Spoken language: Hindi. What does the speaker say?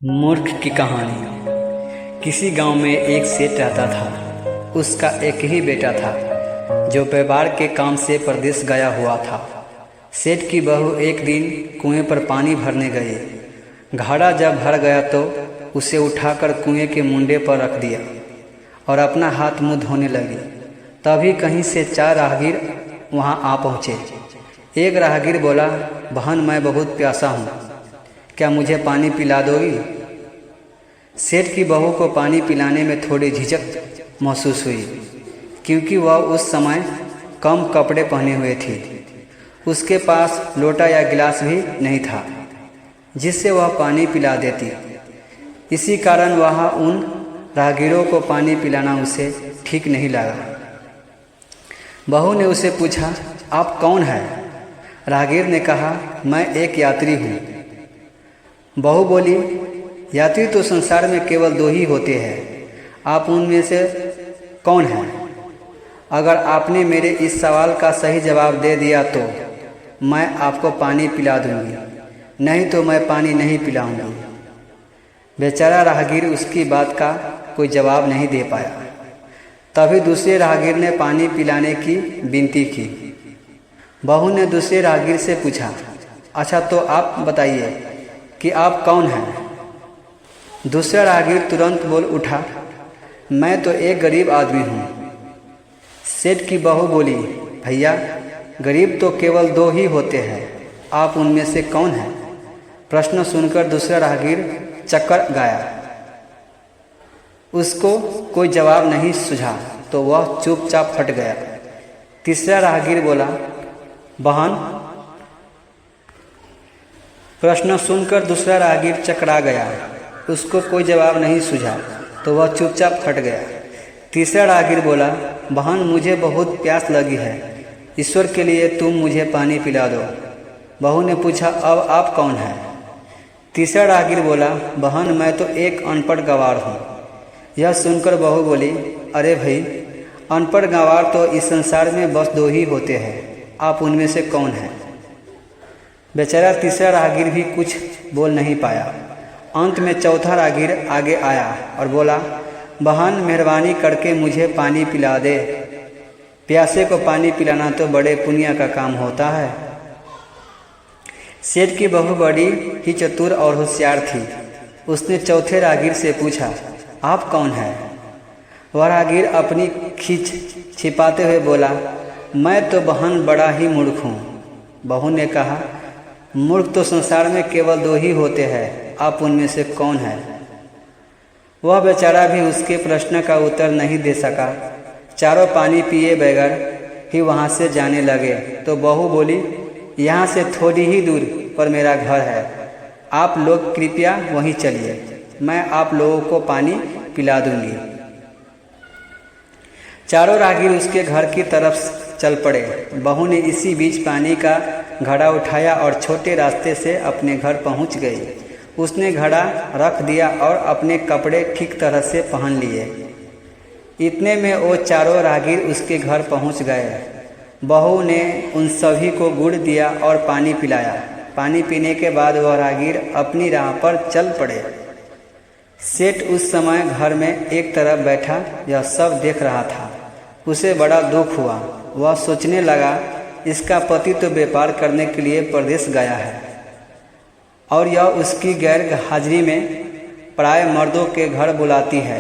मूर्ख की कहानी। किसी गांव में एक सेठ रहता था। उसका एक ही बेटा था जो व्यापार के काम से परदेश गया हुआ था। सेठ की बहू एक दिन कुएं पर पानी भरने गई। घड़ा जब भर गया तो उसे उठाकर कुएं के मुंडे पर रख दिया और अपना हाथ मुंह धोने लगी। तभी कहीं से 4 राहगीर वहां आ पहुँचे। एक राहगीर बोला, बहन मैं बहुत प्यासा हूँ, क्या मुझे पानी पिला दोगी? सेठ की बहू को पानी पिलाने में थोड़ी झिझक महसूस हुई, क्योंकि वह उस समय कम कपड़े पहने हुए थी। उसके पास लोटा या गिलास भी नहीं था जिससे वह पानी पिला देती। इसी कारण वह उन राहगीरों को पानी पिलाना उसे ठीक नहीं लगा। बहू ने उसे पूछा, आप कौन हैं? राहगीर ने कहा, मैं एक यात्री हूँ। बहू बोली, यात्री तो संसार में केवल 2 ही होते हैं, आप उनमें से कौन हैं? अगर आपने मेरे इस सवाल का सही जवाब दे दिया तो मैं आपको पानी पिला दूंगी, नहीं तो मैं पानी नहीं पिलाऊंगी। बेचारा राहगीर उसकी बात का कोई जवाब नहीं दे पाया। तभी दूसरे राहगीर ने पानी पिलाने की विनती की। बहू ने दूसरे राहगीर से पूछा, अच्छा तो आप बताइए कि आप कौन हैं? दूसरा राहगीर तुरंत बोल उठा, मैं तो एक गरीब आदमी हूँ। सेठ की बहू बोली, भैया गरीब तो केवल 2 ही होते हैं, आप उनमें से कौन हैं? प्रश्न सुनकर दूसरा राहगीर चक्कर गया। उसको कोई जवाब नहीं सूझा तो वह चुपचाप हट गया। तीसरा राहगीर बोला, बहन। प्रश्न सुनकर दूसरा राहगीर चकरा गया। उसको कोई जवाब नहीं सूझा तो वह चुपचाप हट गया। तीसरा राहगीर बोला, बहन मुझे बहुत प्यास लगी है, ईश्वर के लिए तुम मुझे पानी पिला दो। बहू ने पूछा, अब आप कौन हैं? तीसरा राहगीर बोला, बहन मैं तो एक अनपढ़ गंवार हूँ। यह सुनकर बहू बोली, अरे भाई, अनपढ़ गंवार तो इस संसार में बस 2 ही होते हैं, आप उनमें से कौन हैं? बेचारा तीसरा राहगीर भी कुछ बोल नहीं पाया। अंत में चौथा राहगीर आगे आया और बोला, बहन मेहरबानी करके मुझे पानी पिला दे। प्यासे को पानी पिलाना तो बड़े पुण्य का काम होता है। सेठ की बहू बड़ी ही चतुर और होशियार थी। उसने चौथे राहगीर से पूछा, आप कौन हैं? वह राहगीर अपनी खींच छिपाते हुए बोला, मैं तो बहन बड़ा ही मूर्ख हूँ। बहू ने कहा, मूर्ख तो संसार में केवल 2 ही होते हैं, आप उनमें से कौन हैं? वह बेचारा भी उसके प्रश्न का उत्तर नहीं दे सका। चारों पानी पिए बगैर ही वहाँ से जाने लगे तो बहू बोली, यहाँ से थोड़ी ही दूर पर मेरा घर है, आप लोग कृपया वहीं चलिए, मैं आप लोगों को पानी पिला दूंगी। चारों राहगीर उसके घर की तरफ चल पड़े। बहू ने इसी बीच पानी का घड़ा उठाया और छोटे रास्ते से अपने घर पहुंच गई। उसने घड़ा रख दिया और अपने कपड़े ठीक तरह से पहन लिए। इतने में वो चारों राहगीर उसके घर पहुंच गए। बहू ने उन सभी को गुड़ दिया और पानी पिलाया। पानी पीने के बाद वह राहगीर अपनी राह पर चल पड़े। सेठ उस समय घर में एक तरफ बैठा यह सब देख रहा था। उसे बड़ा दुख हुआ। वह सोचने लगा, इसका पति तो व्यापार करने के लिए परदेश गया है और यह उसकी गैर हाजिरी में पराए मर्दों के घर बुलाती है।